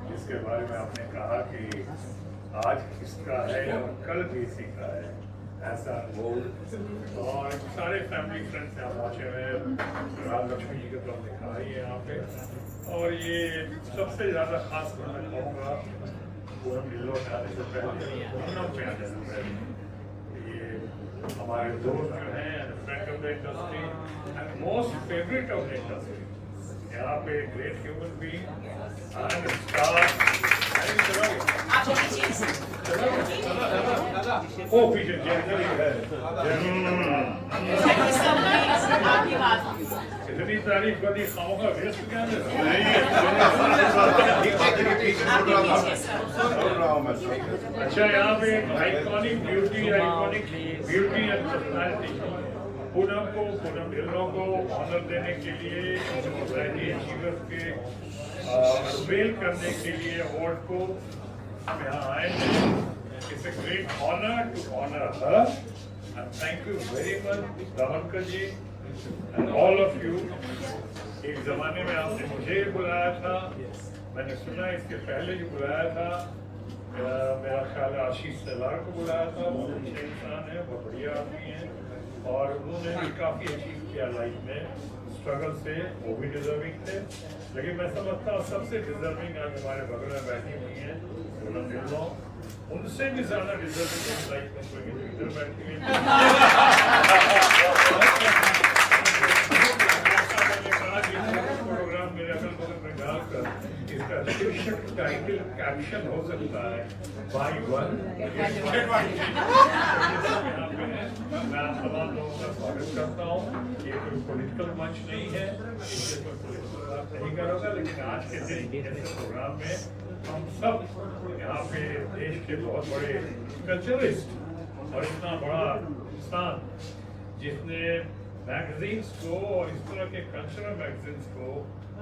जिसके बारे में आपने कहा कि आज किसका है और कल भी इसी का है, ऐसा और सारे फैमिली फ्रेंड्स यहाँ पहुँचे हुए हैं। राजलक्ष्मी जी का तो हमने कहा ही है यहाँ पे, और ये सबसे ज़्यादा खास मैं कहूँगा पूनम ढिल्लों के आने से पहले पूनम पे आने से पहले ये हमारे दोस्त जो हैं friend of the industry and most favourite of the industry, यहाँ पे great human being and star ओ पीछे जनरली है इतनी तारीफ कभी खाऊंगा वेस्ट क्या अच्छा यहाँ पे iconic beauty and personality Poonam Dhillon को ऑनर देने के लिए सोसाइटी अचीवर्स के अवेल करने के लिए अवार्ड को हम यहाँ आए हैं। It's a great honour to honour her and thank you very much Davankar ji and all of you. एक जमाने में आपने मुझे बुलाया था, मैंने सुना इसके पहले भी बुलाया था, मेरा ख्याल है आशीष सेलार को बुलाया था। वो अच्छे इंसान है, बहुत बढ़िया आदमी है और उन्होंने भी काफ़ी अचीव किया लाइफ में, स्ट्रगल से वो भी डिजर्विंग थे। लेकिन मैं समझता हूँ सबसे डिजर्विंग आज हमारे बगल में बैठी हुई हैं पूनम ढिल्लों, उनसे भी ज़्यादा डिजर्विंग लाइफ में कोई इधर बैठी हुई है। प्रोग्राम मेरे अगल बगल में डालकर इसका शीर्षक टाइटल कैप्शन हो सकता है बाई वन। मैं आप तमाम लोगों का स्वागत करता हूँ। ये कोई पॉलिटिकल मंच नहीं है, इससे कोई पॉलिटिकल बात नहीं करूँगा, लेकिन आज के दिन ऐसे प्रोग्राम में हम सब यहाँ पे देश के बहुत बड़े कल्चरिस्ट और इतना बड़ा इंसान जिसने मैगजीन्स को और इस तरह के कल्चरल मैगजीन्स को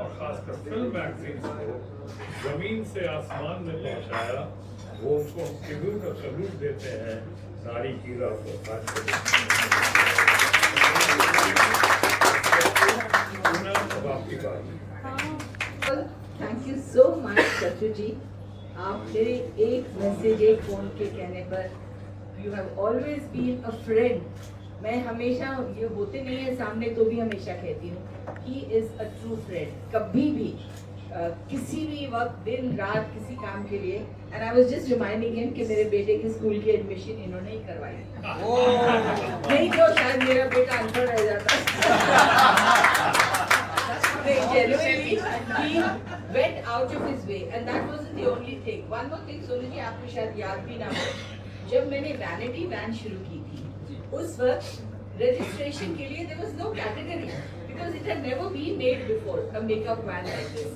और खासकर फिल्म मैगजीन्स को जमीन से आसमान में पहुँचाया, वो उसको ट्रिब्यूट और सल्यूट देते हैं नारी हीरा को। थैंक यू सो मच शत्रु जी, आप मेरे एक मैसेज एक फोन के कहने पर you have always been a friend. मैं हमेशा, ये होते नहीं है सामने तो भी हमेशा कहती हूँ, he is a true friend. कभी भी किसी भी वक्त दिन रात किसी काम के लिए, and I was just reminding him कि मेरे बेटे की स्कूल की एडमिशन इन्होंने ही करवाई, नहीं तो शायद मेरा बेटा अनपढ़ रह जाता। Genuinely, he went out of his way, and that wasn't the only thing. One more thing, Sonu ji, आपको शायद याद भी ना हो, जब मैंने वैनिटी वैन शुरू की थी, उस वक्त रजिस्ट्रेशन के लिए there was no category because it had never been made before a makeup van like this.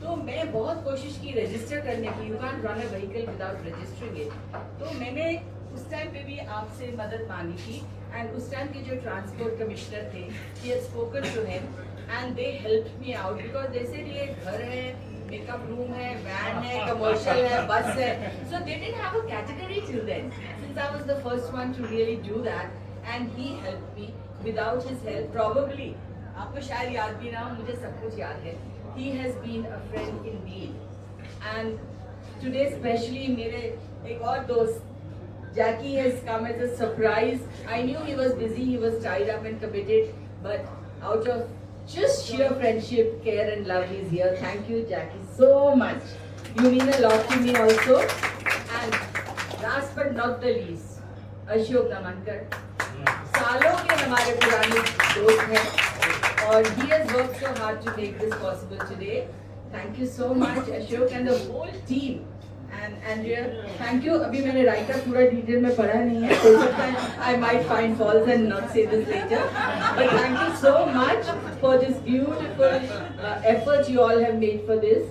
तो मैं बहुत कोशिश की रजिस्टर करने की, you can't run a vehicle without registering it. तो मैंने उस टाइम पे भी आपसे मदद मांगी थी, एंड उस टाइम के जो ट्रांसपोर्ट कमिश्नर थे, he had spoken to him and they helped me out because they said ये घर है, मेकअप रूम है, वैन है, कमर्शियल है, बस है, so they didn't have a category till then. Since I was the first one to really do that, and he helped me. Without his help, probably आपको शायद याद भी ना हो, मुझे सब कुछ याद है. He has been a friend indeed. And today especially मेरे एक और दोस्त Jackie has come as a surprise. I knew he was busy, he was tied up and committed, but out of just sheer friendship, care and love, he's here. Thank you, Jackie, so much. You mean a lot to me also. And last but not the least, Ashok Namankar. सालों के हमारे पुराने दोस्त हैं, और he has worked so hard to make this possible today. Thank you so much, Ashok, and the whole team. And Andrea, thank you. अभी मैंने writer पूरा डिटेल में पढ़ा नहीं है, हो सकता है I might find faults and not say this later. But thank you so much for this beautiful effort you all have made for this.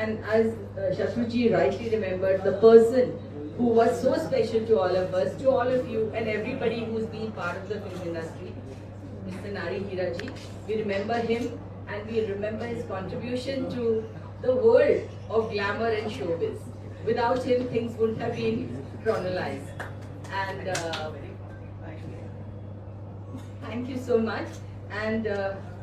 And as Shashruji rightly remembered, the person who was so special to all of us, to all of you, and everybody who's been part of the film industry, Mr. Nari Hira ji. We remember him, and we remember his contribution to the world of glamour and showbiz. Without him, things wouldn't have been chronologized. And thank you so much. And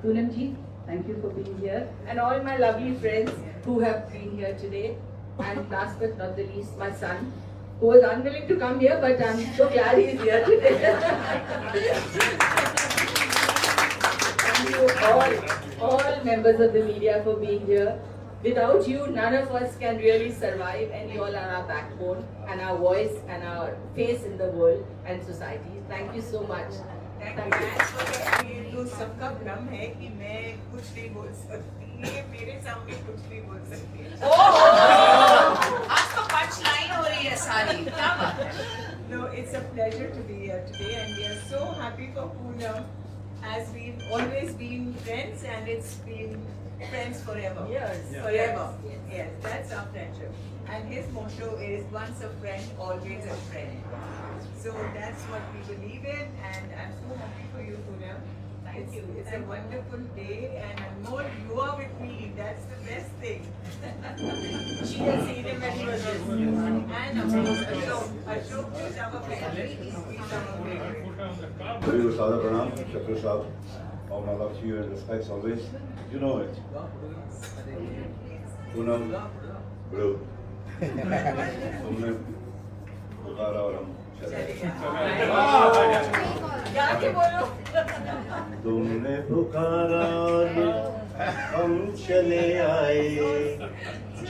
Poonam ji, Thank you for being here. And all my lovely friends who have been here today. And last but not the least, my son, who was unwilling to come here, but I'm so glad he is here today. Thank you all members of the media for being here. Without you, none of us can really survive, and you all are our backbone and our voice and our face in the world and society. Thank you so much. Thank you. ये तो सबका भ्रम है कि मैं कुछ नहीं बोल सकती, ये मेरे सामने कुछ नहीं बोल सकती। आज तो पंच लाइन हो रही है सारी, क्या बात है? No, it's a pleasure to be here today, and we are so happy for Poonam, as we've always been friends, and it's been friends forever. Yes. Forever. Yes. Yes, that's our friendship. And his motto is once a friend, always a friend. So that's what we believe in, and I'm so happy for you, Poonam. Thank you. It's a wonderful day, and more you are with me. That's the best thing. She has seen him when he was with you. And of course, Ashok is our friend. He's our favorite. Very Sada Pranam, Shakra Saab. All my love to you and respects always. You know it. Poonam, bro. तुमने पुकारा और हम चले गा के बोलो। तुमने पुकारा और हम चले आए,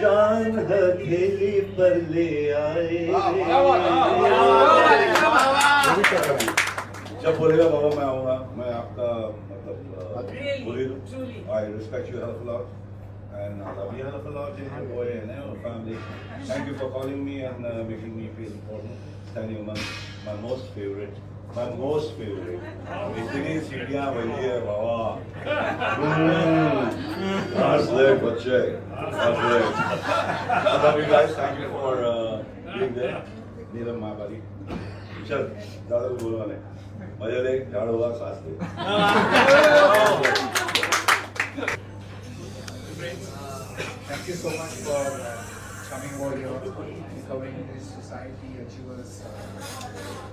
जान हथेली पर ले आए। जब बोलेगा बाबा मैं आऊँगा, मैं आपका मतलब बोले दूँ। I respect you a hell of a lot, and I love you a hell of a lot, Jennifer boy and your family. Thank you for calling me and making me feel important. Standing among my most favorite. इतनी सीढ़ियाँ बनी है बाबा। Last leg, बच्चे, last leg. I love you guys. Thank you for being there. नीलम माँ वाली। चल, ज़्यादा कुछ बोलना नहीं। मजा ले, झाड़ू हुआ, सांस ले। Thank you so much for coming over here, covering this society, achievers,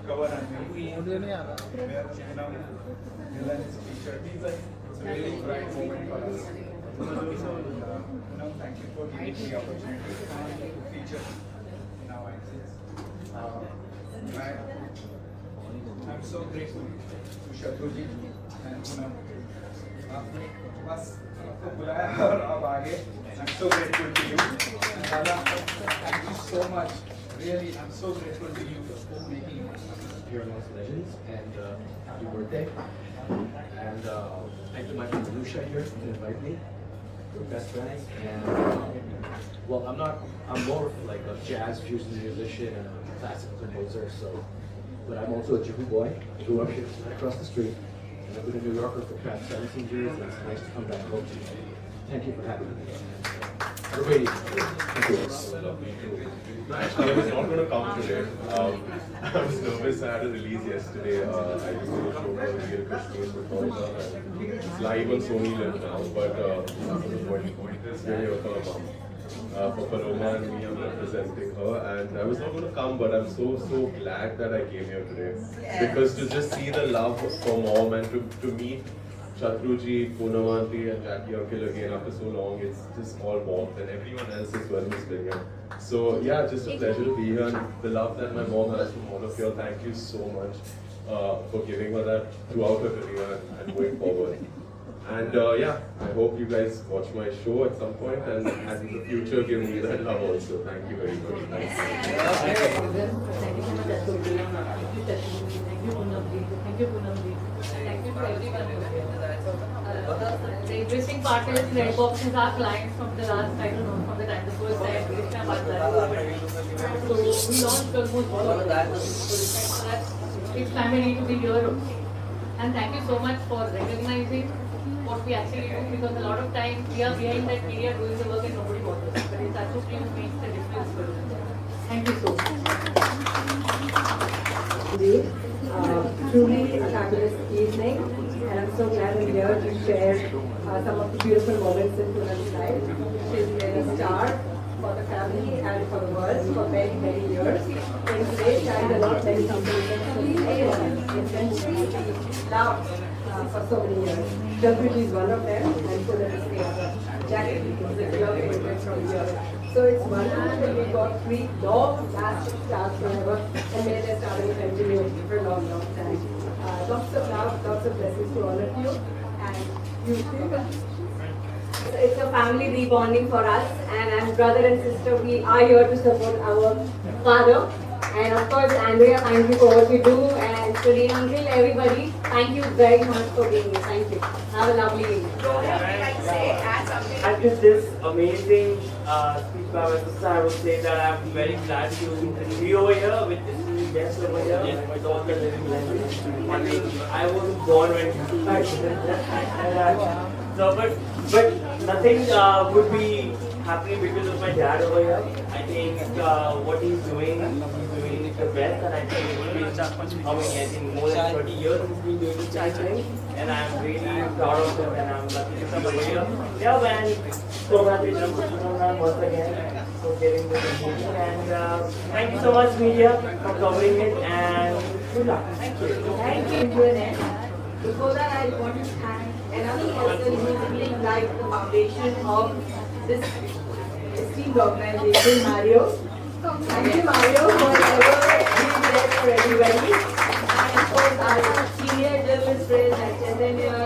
cover and maybe where Milan is featured. It's a really bright moment for us. Thank you for giving me the opportunity to feature in our exits. I'm so grateful to Shatruji and Poonam. बस आपको बुलाया और अब आगे I'm so grateful to you and Dada, thank you so much, really I'm so grateful to you for making Pure Lost Legends, and happy birthday. And thank you my friend Lucia here to invite me. We're best friends, and well, I'm more of like a jazz fusion musician and a classical composer, so, but I'm also a Jehu boy. Grew up here right across the street, and I've been a New Yorker for the past 17 years, and it's nice to come back home to you. Thank you for having me. Everybody, thank you. Actually, I was not going to come today. I was nervous. I had a release yesterday. I did a show called Real Kashmir with Monica, and it's live on Sony Live now. But this video for Paloma and me, I'm representing her. And I was not going to come, but I'm so glad that I came here today. Because to just see the love for mom and to meet Shatruji, Poonam Aunty and Jackie Uncle again after so long, it's just all warmth, and everyone else as well who's been here. So yeah, just a pleasure to be here, and the love that my mom has from all of you, thank you so much for giving her that throughout her career and going forward. And yeah, I hope you guys watch my show at some point, and in the future give me that love also. Thank you very much. Thank you for everyone. The interesting part is Red Box is our client from the last, I don't know, from the time the first time Krishna Bhattacharya. So we launched almost all of that. It's family to be here. And thank you so much for recognizing what we actually do, because a lot of times we are behind that media doing the work and nobody bothers. But it's actually makes the difference for us. Thank you so much. Truly a fabulous evening, and I'm so glad I'm here to share some of the beautiful moments in Poonam's life. She's been a star for the family and for the world for many, many years. In today's time, a lot many people essentially loved for so many years. Shalbhuji is one of them, and Poonam is the other. Jackie is a love immigrant from Europe. So it's wonderful that we got 3 long-lasting stars forever, and may their star will continue for a long, long time. Lots of love, lots of blessings to all of you, and you too. It's a family rebonding for us, and as brother and sister, we are here to support our father. And of course, Andrea, thank you for what you do, and Sudhir uncle, everybody, thank you very much for being here. Thank you. Have a lovely evening. After this amazing speech by my sister, I would say that I'm very glad to be over here with this new guest over here, with all the living legends. I mean, I wasn't born when he started. So, but nothing would be happening because of my dad over here. I think what he's doing the best, and I think it's been I think more than 30 years he's been doing this thing, and I'm really proud of him, and I'm lucky to be over here. Yeah, man, congratulations once again for getting this opportunity, and thank you so much, media, for covering it, and good luck. Thank you. Thank you. Before that, I want to thank another person who's really like the foundation of this esteemed organization, Mario. Thank you, Mario, for ever being there for everybody. And of course, our senior journalist friends like Chaitanya,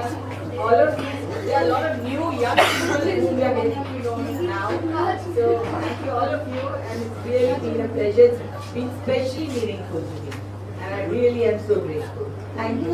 all of these. There are a lot of new young people whom we are getting to know now. So thank you all of you, and it's really been a pleasure. It's been especially meaningful to me, and I really am so grateful. Thank you.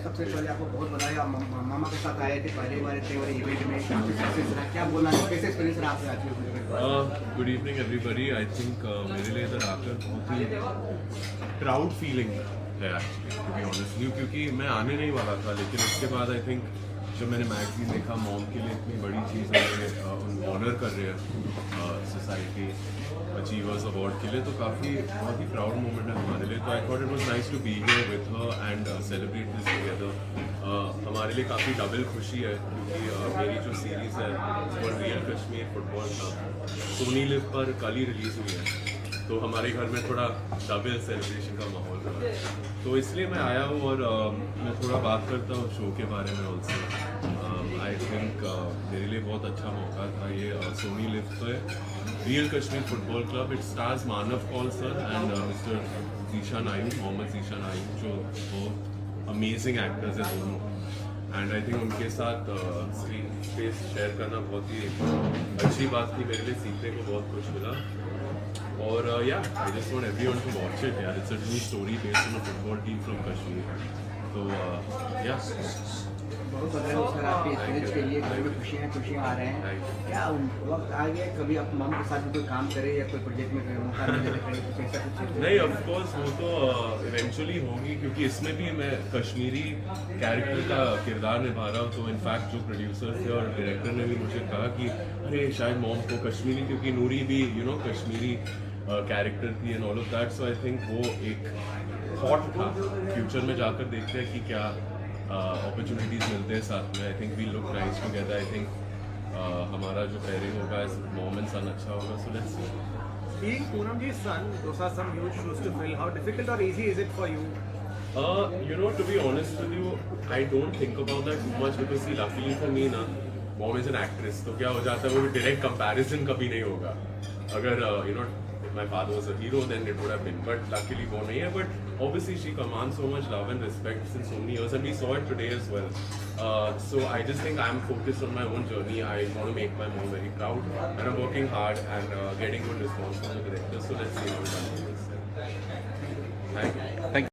सबसे पहले आपको बहुत बधाई। आप मामा के साथ आए थे पहली बार इतने बड़े इवेंट में, काफी सक्सेस रहा। क्या बोलना है, कैसे एक्सपीरियंस रहा आपका आज? Good evening everybody. I think मेरे लिए इधर आकर बहुत ही प्राउड फीलिंग है टू बी ऑनेस्ट, क्योंकि मैं आने नहीं वाला था, लेकिन उसके बाद आई थिंक जब मैंने मैगजीन देखा मॉम के लिए इतनी बड़ी चीज़ है, ऑनर कर रहे हैं सोसाइटी अचीवर्स अवार्ड के लिए, तो काफ़ी बहुत ही प्राउड मोमेंट है हमारे लिए। तो I thought it was nice to be here with her and celebrate this together. हमारे लिए काफ़ी डबल खुशी है क्योंकि मेरी जो सीरीज़ है वो Real Kashmir Football Club Sony LIV पर कल ही रिलीज़ हुई है, तो हमारे घर में थोड़ा डबल सेलिब्रेशन का माहौल रहा, तो इसलिए मैं आया हूँ और मैं थोड़ा बात करता हूँ शो के बारे में ऑल्सो। आई थिंक मेरे लिए बहुत अच्छा मौका था ये। सोनी लिव पे Real Kashmir Football Club, it stars Manav Kaul sir and mister Zeeshan Ayub, Mohammad Zeeshan Ayub, जो बहुत अमेजिंग एक्टर्स हैं दोनों, एंड आई थिंक उनके साथ स्क्रीन स्पेस शेयर करना बहुत ही अच्छी बात थी मेरे लिए, सीखने को बहुत कुछ मिला। और yeah, I just want everyone to watch it. Yeah, it's a true story based on a football team from Kashmir. So yeah. बहुत बदल रहे सर आपके एक्सपीरियंस के लिए, घर में खुशियाँ आ रहे हैं, क्या वक्त आ गया कभी आप मम के साथ भी कोई काम करें या कोई प्रोजेक्ट में मौका मिले कुछ ऐसा कुछ? नहीं, ऑफ कोर्स वो तो इवेंचुअली होगी, क्योंकि इसमें भी मैं कश्मीरी कैरेक्टर का किरदार निभा रहा हूँ। तो इनफैक्ट जो प्रोड्यूसर थे और डायरेक्टर ने भी मुझे कहा कि अरे शायद मॉम को कश्मीरी, क्योंकि नूरी भी कश्मीरी कैरेक्टर थी and all of that. So I think वो एक थॉट था, फ्यूचर में जाकर देखते हैं कि क्या अपॉर्चुनिटीज मिलते हैं साथ में। I think we look nice together. I think हमारा जो पेयरिंग होगा एज मॉम एंड सन अच्छा होगा। So let's see. Being Poonamji's son, those are some huge shoes to fill. How difficult or easy is it for you? To be honest with you, I don't think about that too much because see, luckily for me ना, mom is an actress, तो क्या हो जाता है वो direct comparison कभी नहीं होगा। अगर if my father was a hero, then it would have been. But luckily वो नहीं है. But obviously she commands so much love and respect since so many years, and we saw it today as well. So I just think I'm focused on my own journey. I want to make my mom very proud, and I'm working hard and getting good response from the director. So let's see how it goes. Thank you.